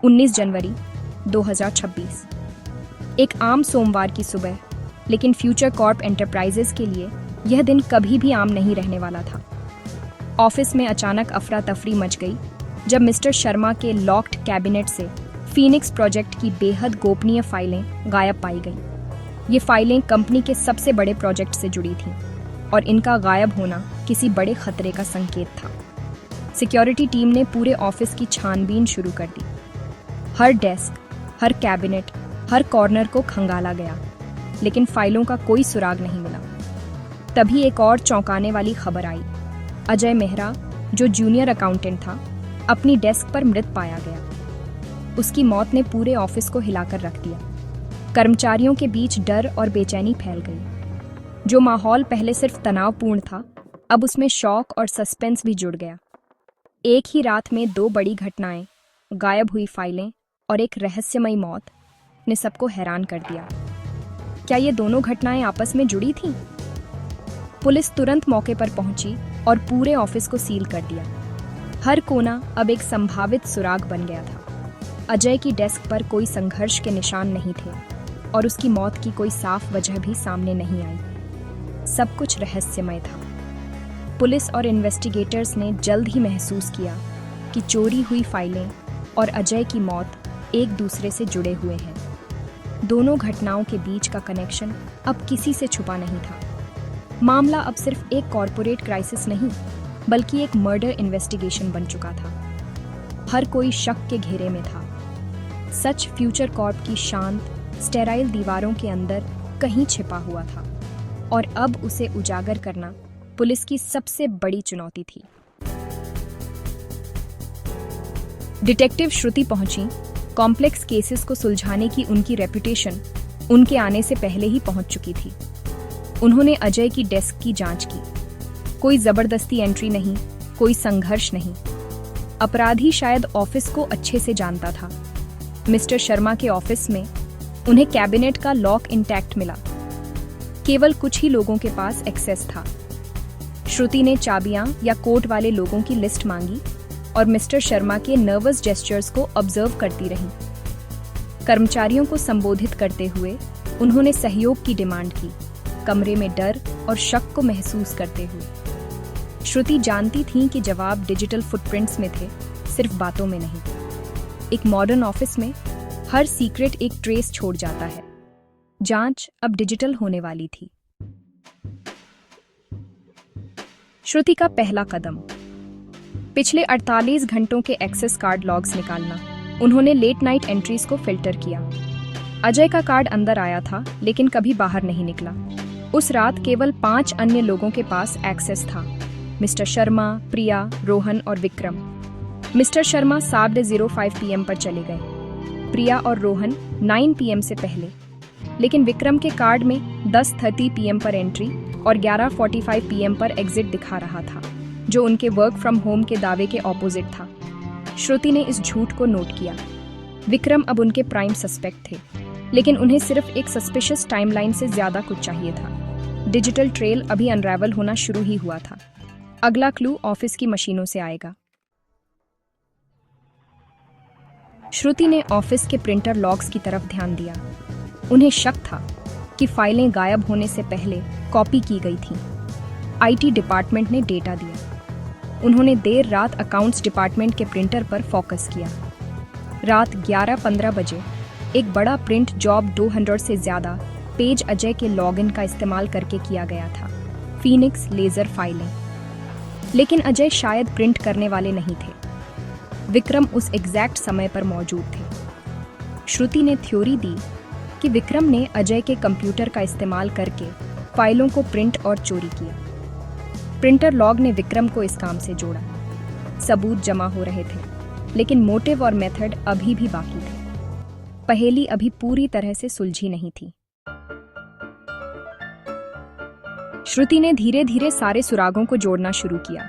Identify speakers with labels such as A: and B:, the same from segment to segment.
A: 19 जनवरी 2026। एक आम सोमवार की सुबह, लेकिन फ्यूचर कॉर्प एंटरप्राइजेज के लिए यह दिन कभी भी आम नहीं रहने वाला था। ऑफिस में अचानक अफरा तफरी मच गई जब मिस्टर शर्मा के लॉक्ड कैबिनेट से फीनिक्स प्रोजेक्ट की बेहद गोपनीय फाइलें गायब पाई गईं। ये फाइलें कंपनी के सबसे बड़े प्रोजेक्ट से जुड़ी थीं और इनका गायब होना किसी बड़े खतरे का संकेत था। सिक्योरिटी टीम ने पूरे ऑफिस की छानबीन शुरू कर दी। हर डेस्क, हर कैबिनेट, हर कॉर्नर को खंगाला गया, लेकिन फाइलों का कोई सुराग नहीं मिला। तभी एक और चौंकाने वाली खबर आई। अजय मेहरा, जो जूनियर अकाउंटेंट था, अपनी डेस्क पर मृत पाया गया। उसकी मौत ने पूरे ऑफिस को हिलाकर रख दिया। कर्मचारियों के बीच डर और बेचैनी फैल गई। जो माहौल पहले सिर्फ तनावपूर्ण था, अब उसमें शौक और सस्पेंस भी जुड़ गया। एक ही रात में 2 बड़ी घटनाएं, गायब हुई फाइलें और एक रहस्यमयी मौत, ने सबको हैरान कर दिया। क्या ये दोनों घटनाएं आपस में जुड़ी थीं? पुलिस तुरंत मौके पर पहुंची और पूरे ऑफिस को सील कर दिया। हर कोना अब एक संभावित सुराग बन गया था। अजय की डेस्क पर कोई संघर्ष के निशान नहीं थे और उसकी मौत की कोई साफ वजह भी सामने नहीं आई। सब कुछ रहस्यमय था। पुलिस और इन्वेस्टिगेटर्स ने जल्द ही महसूस किया कि चोरी हुई फाइलें और अजय की मौत एक दूसरे से जुड़े हुए हैं। दोनों घटनाओं के बीच का कनेक्शन अब किसी से छुपा नहीं था। मामला अब सिर्फ एक कॉरपोरेट क्राइसिस नहीं, बल्कि एक मर्डर इन्वेस्टिगेशन बन चुका था। हर कोई शक के घेरे में था। सच फ्यूचर कॉर्प की शांत, स्टेराइल दीवारों के अंदर कहीं छिपा हुआ था और अब उसे उजागर करना पुलिस की सबसे बड़ी चुनौती थी। डिटेक्टिव श्रुति पहुंची। कॉम्प्लेक्स केसेस को सुलझाने की उनकी रेपुटेशन उनके आने से पहले ही पहुंच चुकी थी। उन्होंने अजय की डेस्क की जांच की। कोई जबरदस्ती एंट्री नहीं, कोई संघर्ष नहीं। अपराधी शायद ऑफिस को अच्छे से जानता था। मिस्टर शर्मा के ऑफिस में उन्हें कैबिनेट का लॉक इंटैक्ट मिला। केवल कुछ ही लोगों के पास एक्सेस था। श्रुति ने चाबियां या कोट वाले लोगों की लिस्ट मांगी और मिस्टर शर्मा के नर्वस जेस्चर्स को ऑब्जर्व करती रही। कर्मचारियों को संबोधित करते हुए उन्होंने सहयोग की डिमांड की, कमरे में डर और शक को महसूस करते हुए। श्रुति जानती थी कि जवाब डिजिटल फुटप्रिंट्स में थे, सिर्फ बातों में नहीं। एक मॉडर्न ऑफिस में हर सीक्रेट एक ट्रेस छोड़ जाता है। जांच अब डिजिटल होने वाली थी। श्रुति का पहला कदम, पिछले 48 घंटों के एक्सेस कार्ड लॉग्स निकालना। उन्होंने लेट नाइट एंट्रीज को फिल्टर किया। अजय का कार्ड अंदर आया था, लेकिन कभी बाहर नहीं निकला। उस रात केवल 5 अन्य लोगों के पास एक्सेस था, मिस्टर शर्मा, प्रिया, रोहन और विक्रम। मिस्टर शर्मा 05 PM पर चले गए, प्रिया और रोहन 9 PM से पहले। लेकिन विक्रम के कार्ड में 10:30 PM पर एंट्री और 11:45 PM पर एग्जिट दिखा रहा था, जो उनके वर्क फ्रॉम होम के दावे के ऑपोजिट था। श्रुति ने इस झूठ को नोट किया। विक्रम अब उनके प्राइम सस्पेक्ट थे, लेकिन उन्हें सिर्फ एक सस्पिशियस टाइमलाइन से ज्यादा कुछ चाहिए था। डिजिटल ट्रेल अभी अनरावल होना शुरू ही हुआ था। अगला क्लू ऑफिस की मशीनों से आएगा। श्रुति ने ऑफिस के प्रिंटर लॉग्स की तरफ ध्यान दिया। उन्हें शक था कि फाइलें गायब होने से पहले कॉपी की गई थीं। IT डिपार्टमेंट ने डेटा दिया। उन्होंने देर रात अकाउंट्स डिपार्टमेंट के प्रिंटर पर फोकस किया। रात 11:15 बजे एक बड़ा प्रिंट जॉब 200 से ज्यादा पेज अजय के लॉगिन का इस्तेमाल करके किया गया था, फीनिक्स लेजर फाइलें। लेकिन अजय शायद प्रिंट करने वाले नहीं थे। विक्रम उस एग्जैक्ट समय पर मौजूद थे। श्रुति ने थ्योरी दी कि विक्रम ने अजय के कंप्यूटर का इस्तेमाल करके फाइलों को प्रिंट और चोरी किया। प्रिंटर लॉग ने विक्रम को इस काम से जोड़ा। सबूत जमा हो रहे थे, लेकिन मोटिव और मेथड अभी भी बाकी थे। पहेली अभी पूरी तरह से सुलझी नहीं थी। श्रुति ने धीरे धीरे सारे सुरागों को जोड़ना शुरू किया,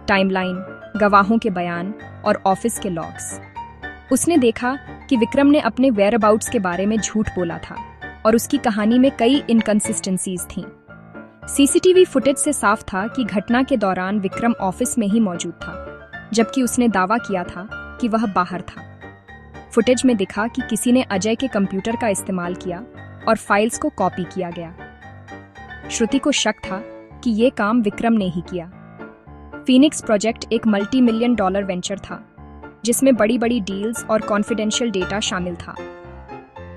A: टाइमलाइन, गवाहों के बयान और ऑफिस के लॉग्स। उसने देखा कि विक्रम ने अपने वेयरअबाउट्स के बारे में झूठ बोला था और उसकी कहानी में कई इनकंसिस्टेंसीज थीं। सीसीटीवी फुटेज से साफ था कि घटना के दौरान विक्रम ऑफिस में ही मौजूद था, जबकि उसने दावा किया था कि वह बाहर था। फुटेज में दिखा कि किसी ने अजय के कंप्यूटर का इस्तेमाल किया और फाइल्स को कॉपी किया गया। श्रुति को शक था कि ये काम विक्रम ने ही किया। फीनिक्स प्रोजेक्ट एक $multi-million वेंचर था जिसमें बड़ी बड़ी डील्स और कॉन्फिडेंशियल डेटा शामिल था।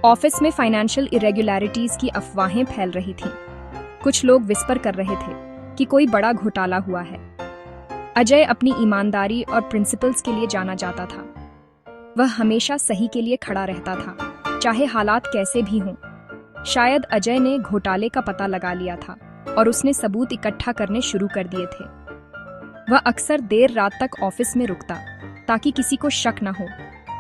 A: ऑफिस में फाइनेंशियल इरेगुलरिटीज की अफवाहें फैल रही थीं। कुछ लोग विस्पर कर रहे थे कि कोई बड़ा घोटाला हुआ है। अजय अपनी ईमानदारी और प्रिंसिपल्स के लिए जाना जाता था। वह हमेशा सही के लिए खड़ा रहता था, चाहे हालात कैसे भी हों। शायद अजय ने घोटाले का पता लगा लिया था और उसने सबूत इकट्ठा करने शुरू कर दिए थे। वह अक्सर देर रात तक ऑफिस में रुकता ताकि किसी को शक न हो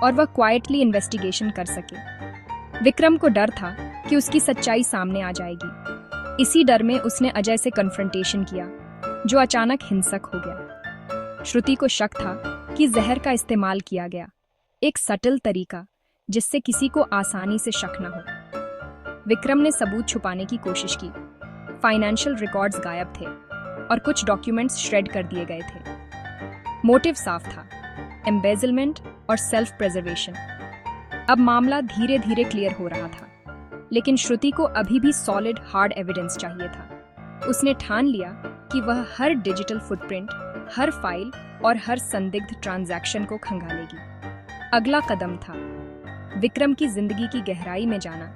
A: और वह क्वाइटली इन्वेस्टिगेशन कर सके। विक्रम को डर था कि उसकी सच्चाई सामने आ जाएगी। इसी डर में उसने अजय से कन्फ्रंटेशन किया, जो अचानक हिंसक हो गया। श्रुति को शक था कि जहर का इस्तेमाल किया गया, एक सटल तरीका जिससे किसी को आसानी से शक न हो। विक्रम ने सबूत छुपाने की कोशिश की। फाइनेंशियल रिकॉर्ड्स गायब थे और कुछ डॉक्यूमेंट्स श्रेड कर दिए गए थे। मोटिव साफ था, एम्बेजलमेंट और सेल्फ प्रिजर्वेशन। अब मामला धीरे धीरे क्लियर हो रहा था, लेकिन श्रुति को अभी भी सॉलिड हार्ड एविडेंस चाहिए था। उसने ठान लिया कि वह हर डिजिटल फुटप्रिंट, हर फाइल और हर संदिग्ध ट्रांजैक्शन को खंगालेगी। अगला कदम था विक्रम की जिंदगी की गहराई में जाना,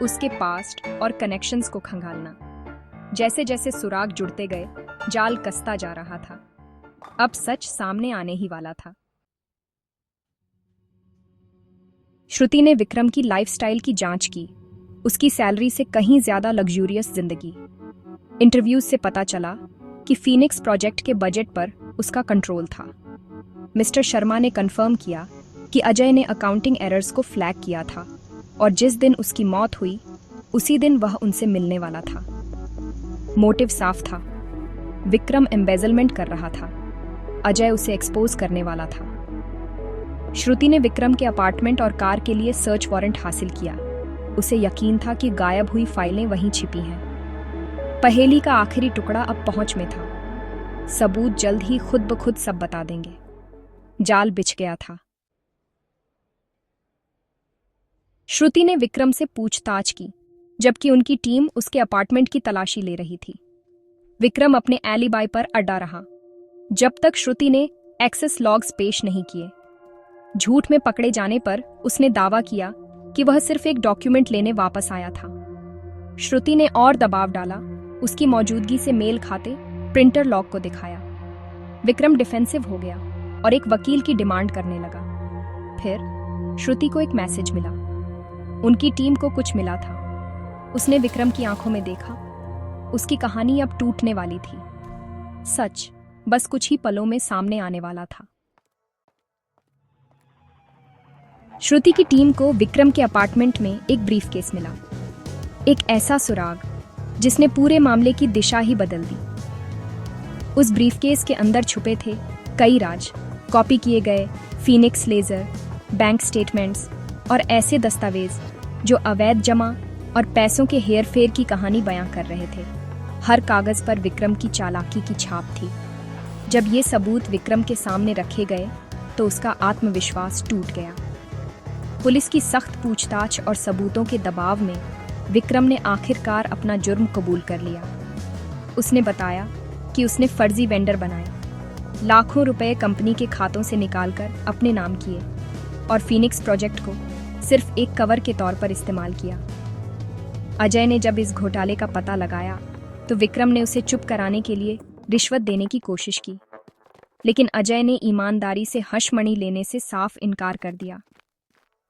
A: उसके पास्ट और कनेक्शंस को खंगालना। जैसे जैसे सुराग जुड़ते गए, जाल कसता जा रहा था। अब सच सामने आने ही वाला था। श्रुति ने विक्रम की लाइफस्टाइल की जांच की, उसकी सैलरी से कहीं ज्यादा लग्जूरियस जिंदगी। इंटरव्यूज से पता चला कि फीनिक्स प्रोजेक्ट के बजट पर उसका कंट्रोल था। मिस्टर शर्मा ने कंफर्म किया कि अजय ने अकाउंटिंग एरर्स को फ्लैग किया था और जिस दिन उसकी मौत हुई उसी दिन वह उनसे मिलने वाला था। मोटिव साफ था, विक्रम एम्बेजलमेंट कर रहा था, अजय उसे एक्सपोज करने वाला था। श्रुति ने विक्रम के अपार्टमेंट और कार के लिए सर्च वारंट हासिल किया। उसे यकीन था कि गायब हुई फाइलें वहीं छिपी हैं। पहेली का आखिरी टुकड़ा अब पहुंच में था। सबूत जल्द ही खुद ब खुद सब बता देंगे। जाल बिछ गया था। श्रुति ने विक्रम से पूछताछ की, जबकि उनकी टीम उसके अपार्टमेंट की तलाशी ले रही थी। विक्रम अपने एलिबाई पर अड़ा रहा जब तक श्रुति ने एक्सेस लॉग्स पेश नहीं किए। झूठ में पकड़े जाने पर उसने दावा किया कि वह सिर्फ एक डॉक्यूमेंट लेने वापस आया था। श्रुति ने और दबाव डाला, उसकी मौजूदगी से मेल खाते प्रिंटर लॉग को दिखाया। विक्रम डिफेंसिव हो गया और एक वकील की डिमांड करने लगा। फिर श्रुति को एक मैसेज मिला। उनकी टीम को कुछ मिला था। उसने विक्रम की आंखों में देखा। उसकी कहानी अब टूटने वाली थी। सच बस कुछ ही पलों में सामने आने वाला था। श्रुति की टीम को विक्रम के अपार्टमेंट में एक ब्रीफकेस मिला, एक ऐसा सुराग जिसने पूरे मामले की दिशा ही बदल दी। उस ब्रीफकेस के अंदर छुपे थे कई राज, कॉपी किए गए फीनिक्स लेजर, बैंक स्टेटमेंट्स और ऐसे दस्तावेज जो अवैध जमा और पैसों के हेरफेर की कहानी बयां कर रहे थे। हर कागज पर विक्रम की चालाकी की छाप थी। जब ये सबूत विक्रम के सामने रखे गए तो उसका आत्मविश्वास टूट गया। पुलिस की सख्त पूछताछ और सबूतों के दबाव में विक्रम ने आखिरकार अपना जुर्म कबूल कर लिया। उसने बताया कि उसने फर्जी वेंडर बनाए, लाखों रुपए कंपनी के खातों से निकालकर अपने नाम किए और फीनिक्स प्रोजेक्ट को सिर्फ एक कवर के तौर पर इस्तेमाल किया। अजय ने जब इस घोटाले का पता लगाया तो विक्रम ने उसे चुप कराने के लिए रिश्वत देने की कोशिश की, लेकिन अजय ने ईमानदारी से हशमणि लेने से साफ इनकार कर दिया।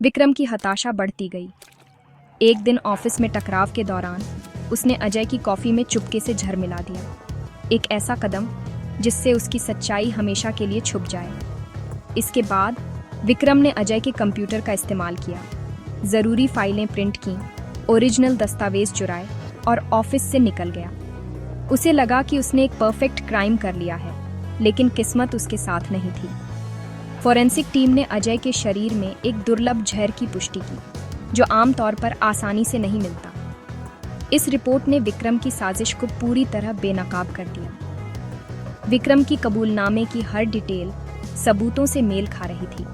A: विक्रम की हताशा बढ़ती गई। एक दिन ऑफिस में टकराव के दौरान उसने अजय की कॉफी में चुपके से जहर मिला दिया, एक ऐसा कदम जिससे उसकी सच्चाई हमेशा के लिए छुप जाए। इसके बाद विक्रम ने अजय के कंप्यूटर का इस्तेमाल किया, ज़रूरी फाइलें प्रिंट की, ओरिजिनल दस्तावेज चुराए और ऑफिस से निकल गया। उसे लगा कि उसने एक परफेक्ट क्राइम कर लिया है, लेकिन किस्मत उसके साथ नहीं थी। फॉरेंसिक टीम ने अजय के शरीर में एक दुर्लभ जहर की पुष्टि की, जो आमतौर पर आसानी से नहीं मिलता। इस रिपोर्ट ने विक्रम की साजिश को पूरी तरह बेनकाब कर दिया। विक्रम की कबूलनामे की हर डिटेल सबूतों से मेल खा रही थी।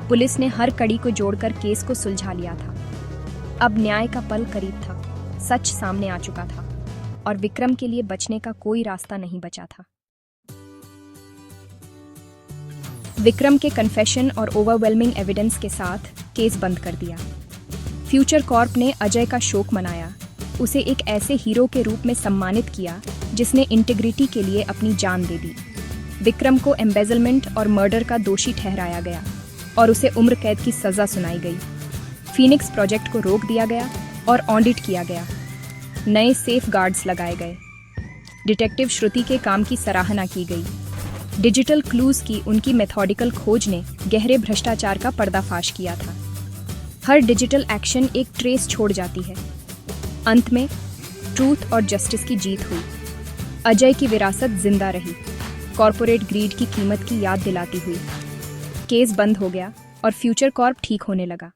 A: पुलिस ने हर कड़ी को जोड़कर केस को सुलझा लिया था। अब न्याय का पल करीब था, सच सामने आ चुका था और विक्रम के लिए बचने का कोई रास्ता नहीं बचा था। विक्रम के कन्फेशन और ओवरवेलमिंग एविडेंस के साथ केस बंद कर दिया। फ्यूचर कॉर्प ने अजय का शोक मनाया, उसे एक ऐसे हीरो के रूप में सम्मानित किया जिसने इंटीग्रिटी के लिए अपनी जान दे दी। विक्रम को एम्बेजलमेंट और मर्डर का दोषी ठहराया गया और उसे उम्र कैद की सजा सुनाई गई। फीनिक्स प्रोजेक्ट को रोक दिया गया और ऑडिट किया गया। नए सेफ गार्ड्स लगाए गए। डिटेक्टिव श्रुति के काम की सराहना की गई। डिजिटल क्लूज की उनकी मेथोडिकल खोज ने गहरे भ्रष्टाचार का पर्दाफाश किया था। हर डिजिटल एक्शन एक ट्रेस छोड़ जाती है। अंत में ट्रूथ और जस्टिस की जीत हुई। अजय की विरासत जिंदा रही, कॉर्पोरेट ग्रीड की कीमत की याद दिलाती हुई। केस बंद हो गया और फ्यूचर कॉर्प ठीक होने लगा।